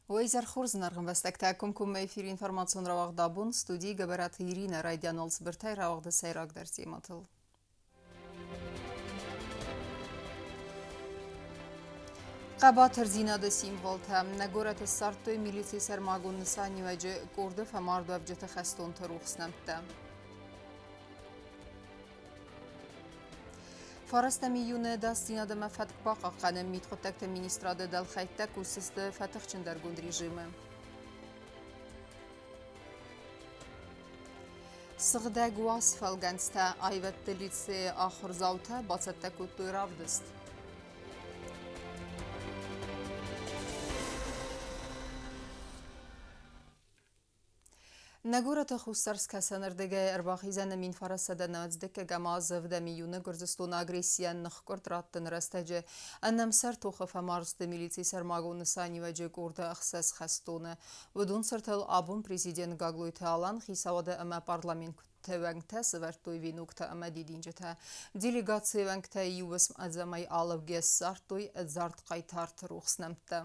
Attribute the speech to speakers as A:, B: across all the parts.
A: Вейзер Хурзнарган вестектекум кум эфир информацион равагдабун студии габарат Ирина Райдянолс биртай равагда сайрак дерсиматыл. Qabat zinada simvolta nagorat sartoy militsi sermagun nisani vece kurda famardu avcete xeston taruxsnamta. Farasta miyune dastinada mafatk baqa qanem mitxotakta ministrada dal xaytta kursiste fatixçin dar gund rejimi. Sığdag wasfalgansta ayvat delitse axır zavta batsatta kuttu ravdist. Nagorata Khusarska sanardege erbaqizan min farasada nazdeke gamazv da miyune Gürcistan agresiyan nxkortratın rastaje annam sartu khafa marste militsi sarmagun sani vaje kurda axsas khastone vodun sartal abun prezident Gagluy Talan xisavada ama parlament Tevangta svartoy vinukta ama didinjeta delegatsiya vangta yuvas azamay alavges sartoy zart qaytart ruxsnamta.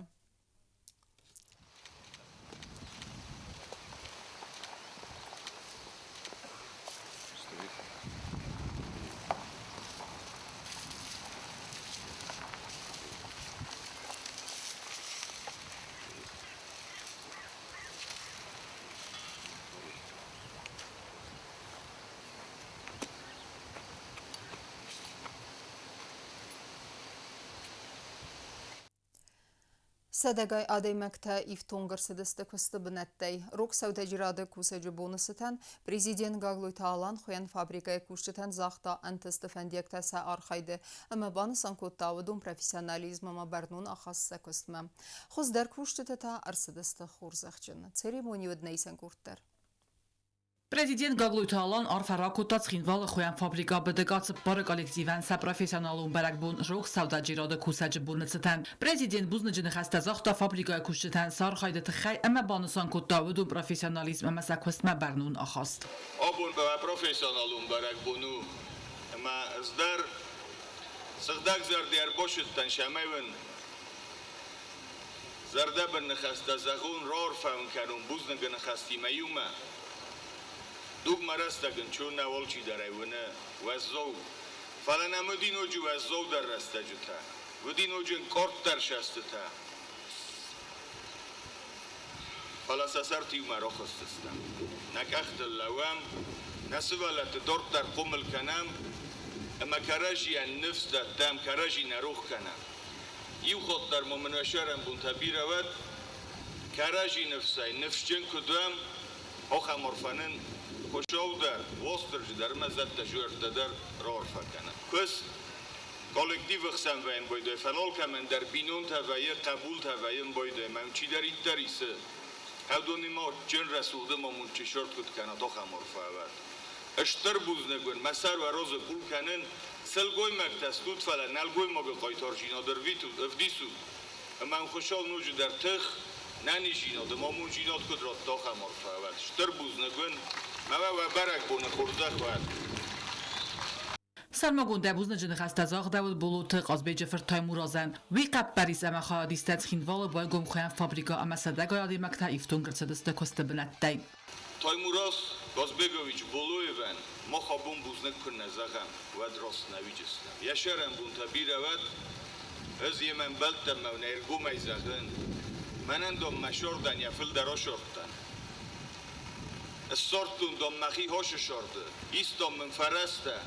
A: Sadagay adaymakta iftongar sadasta kostabnattay rok savdajirada kusajı bonusatan prezident Gagluy Talan xoyan fabrikaya kuşçatan zaxta antistefendiyakta sa arxaydı ama banısan kottavudun profesionalizmama barnun axassa kostma. Xozdar kuşçatata arsadasta xurzaxçın. Ceremoniyod neysen kurttar.
B: Prezident Gagluy Talan arfarakotat xinval xoyan fabrika bdgats barı kollektivan sa profesionalun barakbun rok savdajirada kusajı bonusatan prezident buznıcını xastazaxta fabrikaya kuşçatan sarxaydı txay ama banısan kottavudun profesionalizmama sa kostma barnun axast.
C: Abun ba profesionalun barakbunu ama zdar sıgdak zardiyar boşuttan şamayvın zardabın xastazaxun ror faun karun buznıgını xastimayuma Dub marastagın çuna volçi darayvını vazzov falan amudin ocu vazzov dar rastacıta vudin ocun kort dar şastıta falasasar tiyuma roxostistam nakaxtıl lavam nasıvalatı dort dar qumul kanam ama karajiyan nefs da tam karaji naruh kanam iu xot dar momenaşaran buntabiravat karaji nefsay nefscen kudam oxa morfanın Koşovda, Vostrjidar, Mazatta Jurtadar, Rorfakana. Kız kolektiv xsanvayn boyde fanol kamen der binun tavayı kabul tavayın boyde memçiler ittarisi. Havdonima cen rasulda mamunçi şort kutkana toxa morfavat. Ashtar buznegun masar ve roz kulkanın selgoy maktastut falan nalgoy mobil qaytorjino der vitu evdisu. Aman xoşol nuju der tıx nanijino de mamunjino kudrot toxa morfavat. Ashtar buznegun
B: Sarmagun buznıcını xastazaq davud bulutu qazbejefir Taymurazan vi qabbaris ama xadistat xinval boy gomxoyan fabrika ama sadagay adimakta iftun grtsadista kostabnattay.
C: Taymuraz Gazbegoviç buluyevan moxabun buznak kunnazagan vadros navicislam. Yaşaran bun tabiravat öz yemen baltam mevnergumay zagın. Manandom mashordan yafil daroshortan. Sortun dommahi hoş şordu. İstom min farasta,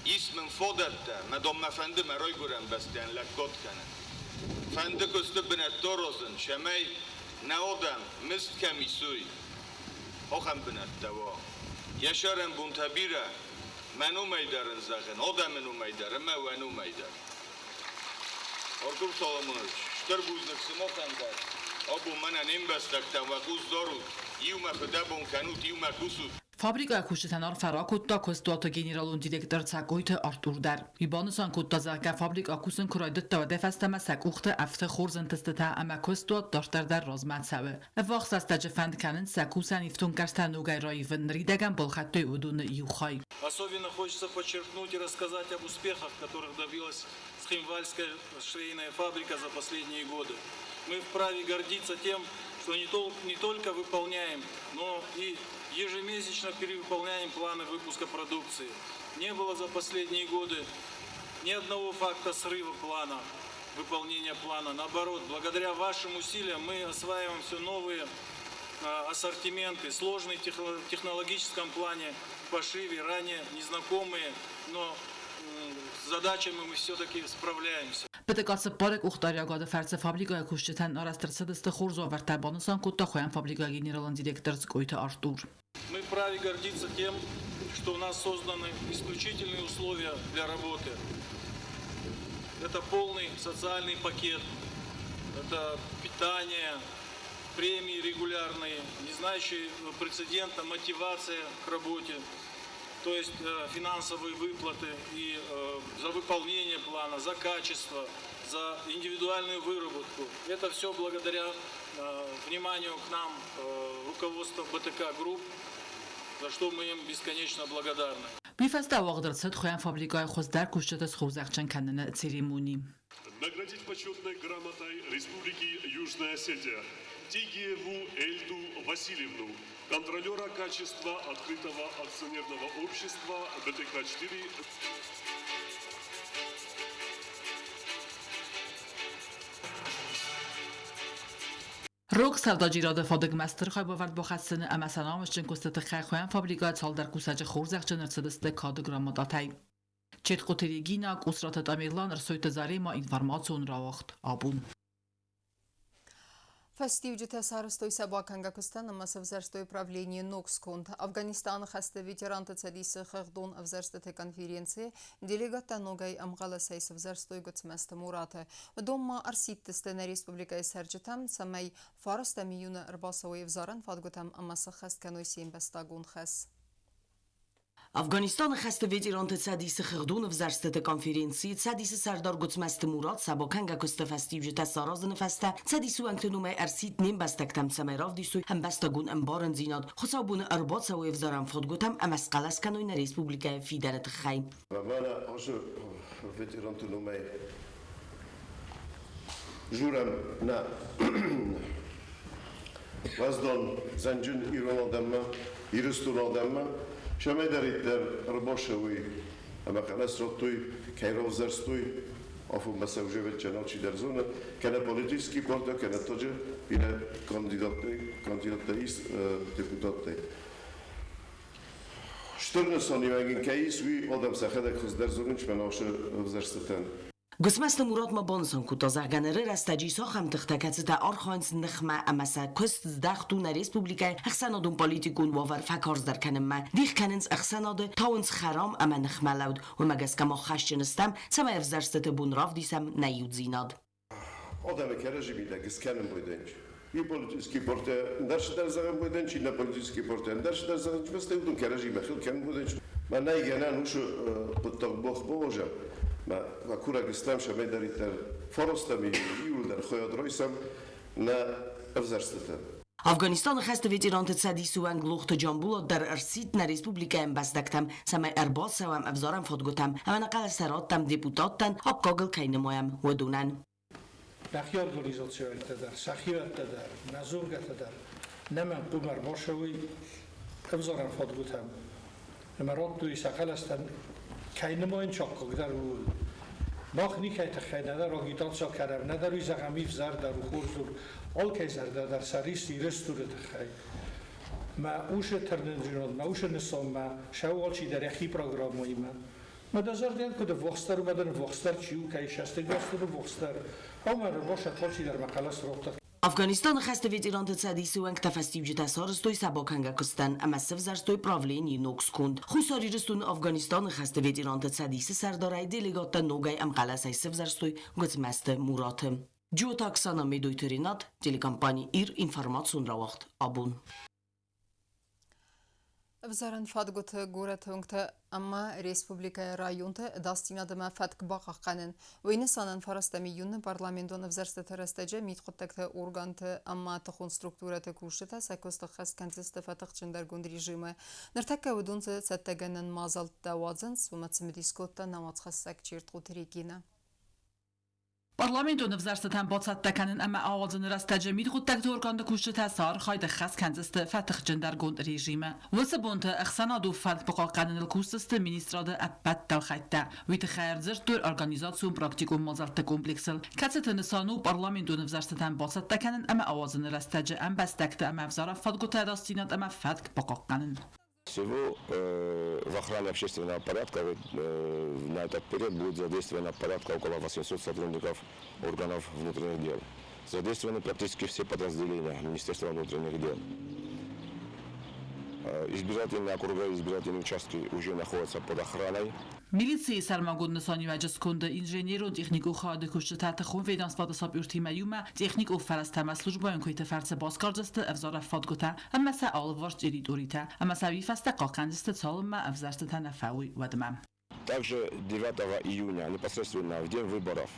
C: ismin fodatta, madom mafendi meroy guren besten lakkot kana. Fendi kustu binet torozun, şemey naodam mist kamisuy. Hoxam binet davo. Yaşaren bun tabira, menu meydarın zagın, o da menu meydar, ama venu meydar. Ordur Solomonoviç, ştır buznik simokan dar. Abu manan imbestaktan vakuz dorut. Iuma fedabon kanut iuma kusut.
B: Fabrika kuşçatanar farakutta kostuata generalun direktor Tsakoyta Artur der. İbanısan kottazaka fabrika kusun kuraydıtta ve defastama sakuxta afte xorzın testata ama kostuat daştar der razmat savi. Evaq sastaje fandkanın sakusan iftun karstan nugay rayvın ridagan bolxattoy udunu iuxay.
D: Особенно хочется подчеркнуть и рассказать об успехах, которых добилась Схимвальская швейная фабрика за последние годы. Мы вправе гордиться тем, что не только выполняем, но и ежемесячно перевыполняем планы выпуска продукции. Не было за последние годы ни одного факта срыва плана, выполнения плана. Наоборот, благодаря вашим усилиям мы осваиваем все новые ассортименты, сложные в технологическом плане, в пошиве, ранее незнакомые, но с задачами мы все-таки справляемся.
B: Պետեկացը բարեք ուխտարյագադը ֆարցը ֆաբրիկայը քուշչտան արաստրցդստը խորզո վարտաբանսան կուտախոյան ֆաբրիկա գեներալն դիրեկտոր Скойта Артур.
D: Мы вправе гордиться тем, что у нас созданы исключительные условия для работы. Это полный социальный пакет, это питание, премии регулярные, не знающие прецедента мотивация к работе, то есть финансовые выплаты и за выполнение плана, за качество, за индивидуальную выработку. Это все благодаря вниманию к нам руководства БТК Групп, за что мы им бесконечно благодарны.
B: Бифаста вагдырцет khoyan фабрикай хоздар кушчатас ховзахчан канана церемонии.
E: Наградить почетной грамотой Республики Южная Осетия Тигиеву Эльду Васильевну, контролера качества открытого акционерного общества БТК-4.
B: Рок савдаҷирода фодигмастер хай бовард бо хасини амасанамаш чин кустати хай khoyan фабрика цал дар кусаҷи хурзахчан рцдсте кадграмадатай. Чет қутеригина кусратат амирлан рсойта зарема информацион равахт абун.
A: Фастивджите сарстой собаканга кустана масавзарстой правление Ноксконд. Афганистан хасте ветеранты цадисы хагдон авзарстате конференции делегата ногай амгала сайсавзарстой гоцместа Мурата. Дома арситтесте на республика Сарджитам самай фарастами юна рбасовой взаран фадготам амаса хаст каной сембестагун хас.
F: Афганистан хасте ветеранты цадисы хагдон авзарстате конференции цадисы сардар гоцместа Мурат собаканга кусте фастивджите саразны фаста цадису анктенуме арсит нем бастактам самайрав дису هم بستگون انبارن زیناد خصابون ارباط سوی افزارم فدگوتم ام از قلس کنوین ریسپوبلیکا فیدرت خی
G: وانا آشو ветеран تنومه جورم نه وزدان زنجون ایران آدم ایرستون آدم شما داریتر ارباشوی اما قلس را توی کیراو زرستوی آفو مسئولیت چنانچی در زونه کنه پلیتیسکی پارتا کنه تاجه بیره کاندیداتیست دپوتاتی 14 سانی وگین کیس وی آدم سخته خود در زونه چه مناشه وزرستن
F: گسمست مراد ما بانسان کوتاه گنره رستجی ساخم تختکت تا آرخانس نخمه امسا کست دختون ریسپوبلیکا اخسانادون پالیتیکون وافر فکارز در کنم ما دیخ کننس اخساناده تاونس خرام اما نخمه لود و مگس کما خشنستم سما افزرستت بون راف دیسم نیود زیناد
G: آدم کرجی میده گس کنم بودنج ی پلیتیسکی پارتا درش در زمان بودنج نه پلیتیسکی پارتا درش در زمان بس تودون کرجی مخیل کنم بودنج من نیگنن وش بطاق بوجم ما وكورا قستام شمي داريتر فرستمي يولدر خويا درويسم نا افزرستتن
F: افغانستان خست ветеранты цадису англухт جامبولا در ارسیت نا ریسپوبلیکا ام بستکتم سما ارباط سوام افزارم فدگوتم اما نقل سراتم دیپوتاتن ابقاگل کینمایم ودونن
H: نخی ارگانیزاسیون در سخیات در نزونگت در نمن بومر باشوی افزارم فدگوتم امارات دوی سقل استن کینماین چاکک در رو باخ نیکای تخی ندار آگیدات سا کرم نداروی زغمیف زر در رو خورزور آل که زر در سریستی رستور تخی ما اوش ترنجیناد ما اوش نسام ما شو آلچی در یخی پروگراموی ما دازار دیل که در وقستر بدن وقستر چیو که ایشسته گستر وقستر آمر باشه آلچی در مقاله سراغت
F: Афганистан хасте ветеранты цадисы уанг тафастивджита сарстой собаканга кустан ама севзарстой правление Нокскунд. Хусариристун Афганистан хасте ветеранты цадисы сардарай делегатта ногай амқаласай севзарстой гоцмасты Мураты. Джо таксана медойтеринат телекомпания ир информацион равахт абун.
A: Взаран фадгот гуратунгта amma республика районта дастинадама фатк бақаққанын. Войны санан фарастами юнны парламентон взарсты тарастаджа митқоттакта органты amma тахун структураты кушыта сакосты хас контесты фатықчындар гунд режимы. Нартакка удунцы цаттаганын мазалт давадзын сумацымы дискотта намац хассак чертқут регина.
B: Parlamenton nevzarstatan batsattekanın ama ağzını rastacemid xuddak organda kuşta sar xayda xas kanziste fatih jendar gond rejime. Vasa bonta axsana do falt baqaqanın ilkustiste ministrada abat dalxayta. Vit xayrzir dur organizasyon praktikum mazalta kompleksel. Katsetini sanu parlamenton nevzarstatan batsattekanın ama ağzını rastace am bastakta ama vzara fatgota rastinat ama fatk baqaqanın.
I: Всего в охране общественного порядка на этот период будет задействовано порядка около 800 сотрудников органов внутренних дел. Задействованы практически все подразделения Министерства внутренних дел. Избирательные округа, избирательные участки уже находятся под охраной.
B: Militsiya sarmagod nisani vajs kunde inženjer und technik och hade kurset att khon vedansvada sab urtima yuma technik och farastama slujbayn koyta farsa baskarjasta avzara fadgota amma sa alvarst editörita amma sa vi fasta qaqanjasta salma avzarsta tanafawi wadmam.
I: Также 9 июня, непосредственно в день выборов,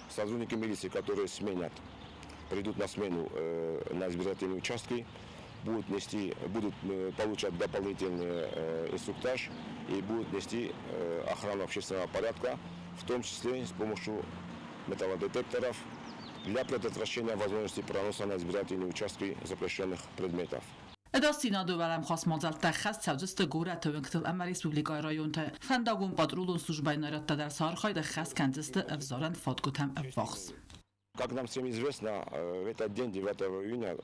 I: сотрудники милиции, которые придут на смену на избирательные участки, будут получать дополнительный инструктаж и будут нести охрану общественного порядка, в том числе с помощью металлодетекторов для предотвращения возможности проноса на избирательные участки запрещенных предметов.
B: Edastina dovelem khasmazalta khas savjista gora tövnktil amma respublika rayonta fandagun patrulun службайна раттадар сархайда khas kanzista avzaran fadgutam avvax.
I: Как нам всем известно, в этот день, 9 июня,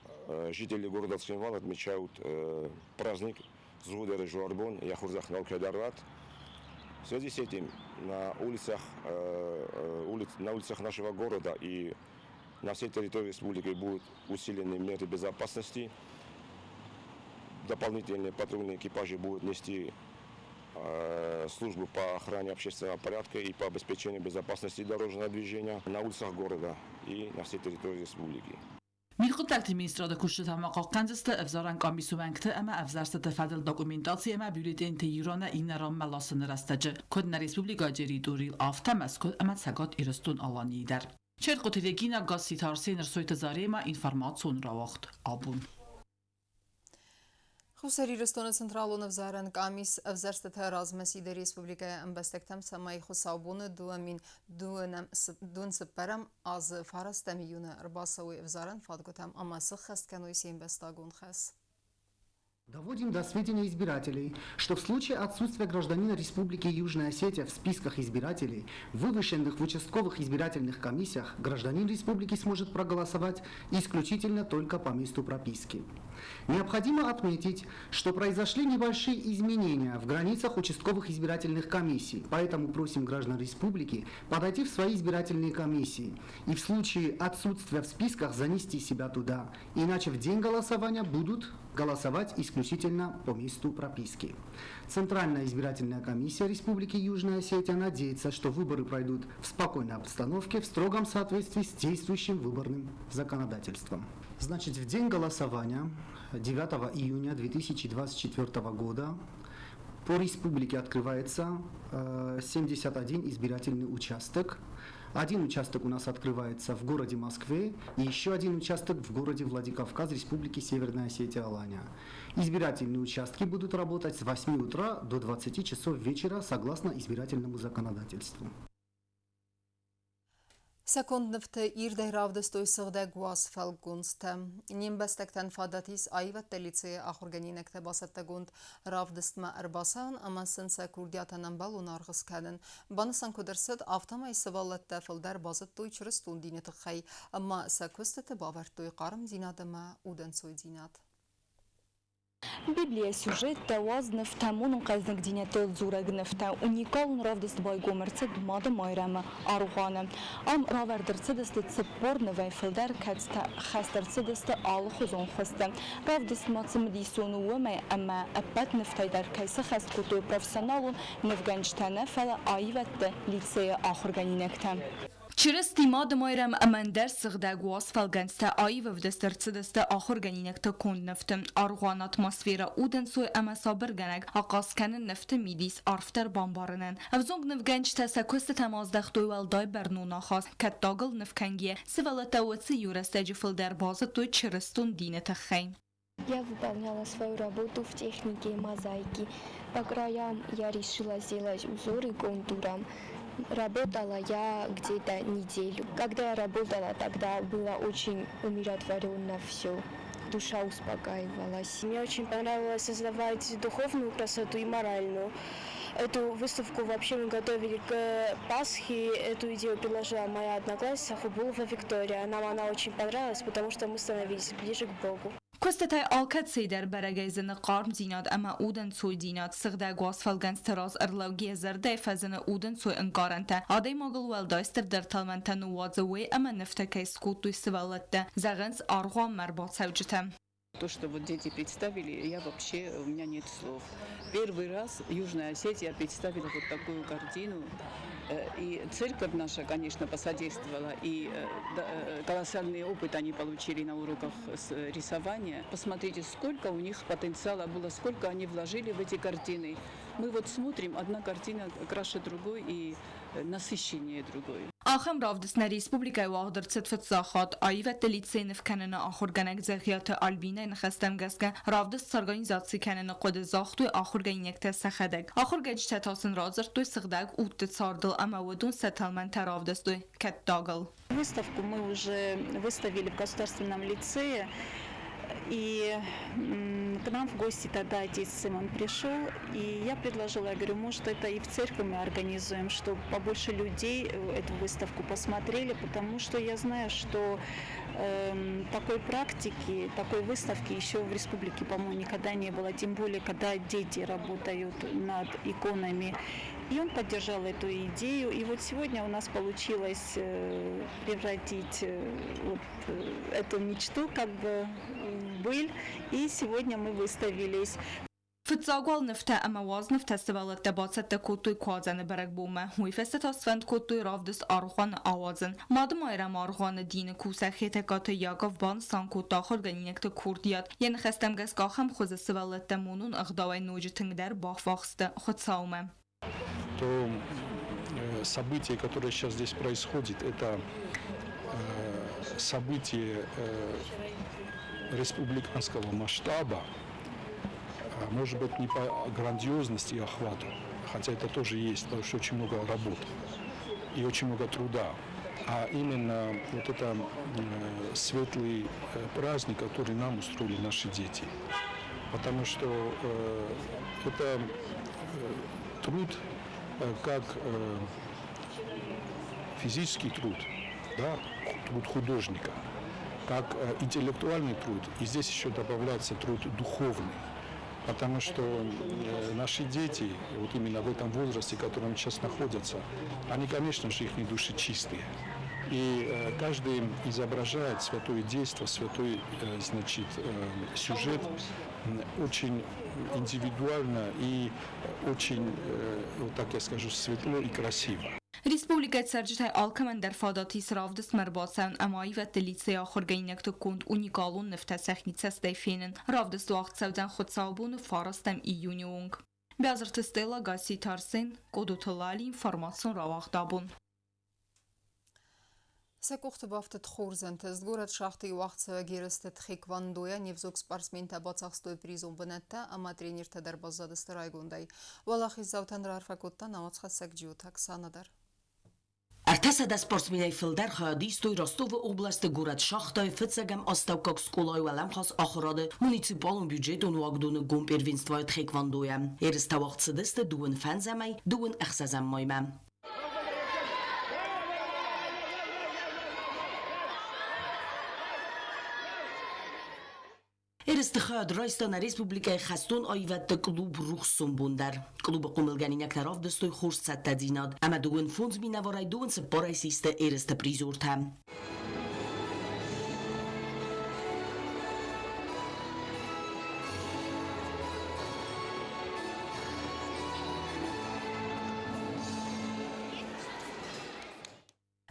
I: жители города Цхинвал отмечают праздник Згудер Жуарбон и Ахурзах Налкедарват. В связи с этим на улицах нашего города и на всей территории республики будут усилены меры безопасности. Дополнительные патрульные экипажи будут нести службу по охране общественного порядка и по обеспечению безопасности дорожного движения на улицах города и на всей территории республики.
B: Milxutakti ministrada kuşta maqaqanzista avzaran komisuvankta ama avzarsta tafadil dokumentatsiya ama bülleten teyirana inaram malasını rastaca. Kodna Respublika Ceriduril aftamas kod ama sagat iristun alanidar. Çert qotilegina gaz sitarsenir soyta zarema informasyon ravaqt abun.
A: Խուսերիրստոնը ցենտրալոնը վզարան կամիս ավզարստը ռազմասիդե ռեսպուբլիկայա ամբաստակտամ սամայի խուսաբունը դուն սպարամ az ֆարաստամիյունը ռբասավի վզարան ֆադգոտամ ամասը խստկանոյսի ամբաստագուն խես.
J: Доводим до сведения избирателей, что в случае отсутствия гражданина Республики Южная Осетия в списках избирателей, вывешенных в участковых избирательных комиссиях, гражданин Республики сможет проголосовать исключительно только по месту прописки. Необходимо отметить, что произошли небольшие изменения в границах участковых избирательных комиссий, поэтому просим граждан Республики подойти в свои избирательные комиссии и в случае отсутствия в списках занести себя туда, иначе в день голосования будут голосовать исключительно по месту прописки. Центральная избирательная комиссия Республики Южная Осетия надеется, что выборы пройдут в спокойной обстановке, в строгом соответствии с действующим выборным законодательством. Значит, в день голосования 9 июня 2024 года по республике открывается 71 избирательный участок. Один участок у нас открывается в городе Москве и еще один участок в городе Владикавказ Республики Северная Осетия-Алания. Избирательные участки будут работать с 8 утра до 20 часов вечера согласно избирательному законодательству.
A: Sekundnifte irde ravdestoy sığda guas felgunste. Nimbestekten fadatis ayvet delice ahorganinekte basatta gund ravdestma erbasan amasın sekurdiyatanan balon argız kadın. Banısan kudersid avtamay sıvallatta filder bazat toy çırıstun dineti xay. Amma sekustete bavert toy qarım zinadama uden soy zinad.
K: Библия сюжет таваз нефтамун казнак динете зураг нефта уникалн равдест байгомерцед мада майрама арухана ам равердерцедест цепор невай филдер катста хастерцедест ал хузон хаста равдест мацм дисону вема ама апат нефтайдар кайса хаст куту профессионалун невганчтана фала айватте лицея ахурганинектам Через тимад майрам амандер сгда гуас фалганста ай в дестерцедесте ахурганинекта кунд нефтем арган атмосфера уден сой ама сабرگنگ آغاز کنن نفت میدیس آرفتر بامبارنن افزونگ نفگنج تسکست تمازدخ دویل دای برنونا خواست کت داگل نفکنگیه سوالتا وڅ юрестеджи филдер база той черестун дине тахай.
L: Я выполняла свою работу в технике мозаики. По краям я решила сделать узоры контуром. Работала я где-то неделю. Когда я работала, тогда было очень умиротворенно все. Душа успокаивалась. Мне очень понравилось создавать духовную красоту и моральную. Эту выставку вообще мы готовили к Пасхе. Эту идею предложила моя одноклассница Хубулова Виктория. Нам она очень понравилась, потому что мы становились ближе к Богу.
K: Kostete alkatsi der beregezene qarm dinad ama uden soy dinad sigda gosfalgans teraz erlaugie zerde fazene uden soy engarante ade mogul weldaister der talmanta nuwadzawe ama neftake skutu svalette zagans argwa marbat savjtem.
M: То, что вот дети представили, у меня нет слов. Первый раз Южная Осетия представила вот такую картину. И церковь наша, конечно, посодействовала, и колоссальный опыт они получили на уроках рисования. Посмотрите, сколько у них потенциала было, сколько они вложили в эти картины. Мы вот смотрим, одна картина краше другой и насыщеннее другой.
K: Axam ravdisna Respublikaya Wagdırçıt Fıtsaxat ayıvet litseynif kanını axurganek zəxiyyatı albinə nxəstəm qəsgə ravdis sarganizatsi kanını qodu zaxtu axurganiyekte səxədək. Axurgəc tətasın razırtdu sıqdaq utdı sardıl ama vudun settlement ravdisdu kəttagıl.
N: Выставку мы уже выставили в Государственном лицее. И к нам в гости тогда отец Симон пришел, и я предложила, я говорю, может, это и в церкви мы организуем, чтобы побольше людей эту выставку посмотрели, потому что я знаю, что такой практики, такой выставки еще в республике, по-моему, никогда не было, тем более, когда дети работают над иконами. И он поддержал эту идею, и вот сегодня у нас получилось превратить вот эту мечту как бы в быль, и сегодня мы выставились.
K: Fıtsagwal nifte ama waz nifte stivalet debatsat de kutuy kwazane berek bume. Hui festet asfend kutuy ravdis arxwan awazin. Madım ayram arxwan dini kusa xetekatı yagav ban san kuta xorganiyekte kurdiyat. Yen xestem gaskaham xuze stivalet de munun ıgdavay nujiting der baxvaxste xutsaume.
O: То событие, которое сейчас здесь происходит, это событие республиканского масштаба, может быть, не по грандиозности и охвату, хотя это тоже есть, потому что очень много работы и очень много труда, а именно вот это светлый праздник, который нам устроили наши дети, потому что это труд, как физический труд, да, труд художника, как интеллектуальный труд, и здесь еще добавляется труд духовный, потому что наши дети, вот именно в этом возрасте, в котором сейчас находятся, они, конечно же, их души чистые, и каждый изображает святое действо, святой, значит, сюжет очень индивидуально и очень, вот так я скажу, светло и красиво.
K: Respublika Sərcitay Alkaman der Fadatis ravdis merbasan amai və delitsaya xorgaynəkdə kund unikalun nifta səxnitsəs dəfinin ravdis vaxt səvdən xutsabunu farastəm iyuniung. Bəzirti Stella Gasi Tarsin, Qodutulali informasyon ravaqdabun.
A: Секухты бафтет хорзентез город шахты вахтсава герестет хиквандоя невзок спортсмента бацахстой призум бенетта, ама тренер тадар базадысты райгундай. Валахи завтан рарфакутта намацха сакджиутак санадар.
F: Артасада спортсменай филдар хадистой Ростов область город шахтай фицагам оставкак сколай валам хас ахрады муниципален бюджетон вагдоны гом первенства тхэквондоя. Эреста вахтсадысты дуын фанзамай, дуын ахсазаммайма. Eristixad Raistana Respublikay Xastun ayvette klub ruxsun bundar. Klub qumilganinek taraf dastoy khurs sattadinad. Ama duun fond minavaray duun separay siste eriste prizortam.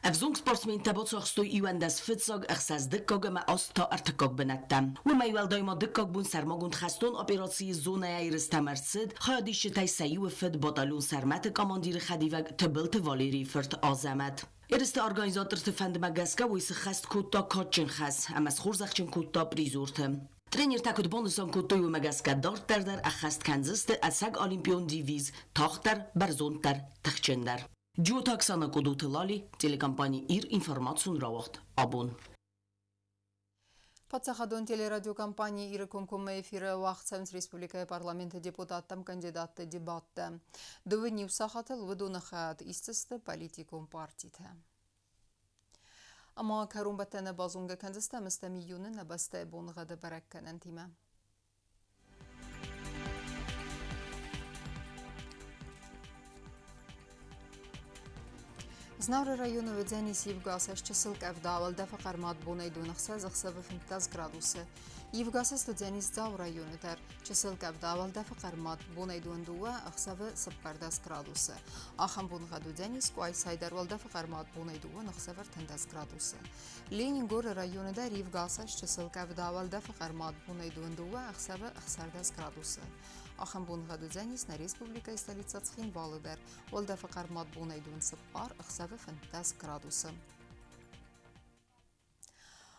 F: Avzong sportsmen tabotsachstoy iwandas fitsag axsaz dikkag ma asta artakag benettem. و ما يوالدای ما دکاک بون سرماگون خستون اپراسی زونه ایرس تمرسد خادیش تای سیو فد باتالون سرمت کاماندیر خدیوگ تبلت والیری فرت آزمت. ایرست ارگانیزاتر تفند مگسکا ویس خست کوتا کاتچن خس اما خورزخچن کوتا پریزورتم. Trainer takut bonusam kutoy و مگسکا دارت در اخست کنزست از سگ آلیمپیون دیویز تاختر برزونتر تخچندر. Ջոթա 28 լալի տելեկամպանի իր ինֆորմացիոն ռավախտ աբոն
A: Պատսախադոն տելերադիոկամպանի իրկոմկոմ էֆիրը վաղցավնց Республикայի parlamenti deputattam kandidatı debatte. Dövünü sahatıl vıdonıxat ististe politikum partite. Ama karun batene bazunga kandiste müstemiyyunu nebaste bonğadı barakkenen time. Знавры району ведзени Евгаса часылка вдавал дефа кармат бунай дунахса захсавы 15 градусы. Евгаса студзени зав району тар часылка вдавал дефа кармат бунай дуандуа ахсавы 15 градусы. Ахан бунга дудзени скуай сайдарвал дефа кармат бунай дуа нахсавы 10 градусы. Ленингор району дар Евгаса часылка вдавал дефа кармат бунай дуандуа ахсавы 10 градусы. Ахан бунга дудзени на республика и столица Цхинвалыдар вал дефа кармат бунай дуан сапар ахсавы 15 градусы.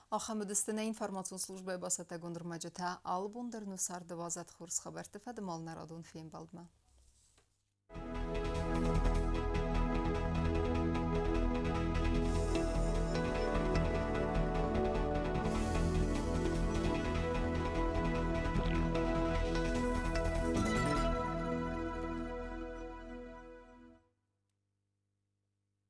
A: Ахамедистина информацион служба басата гондырмаджата албундер нусар 12 хурс хабар тефад малнарадун фейм балдма.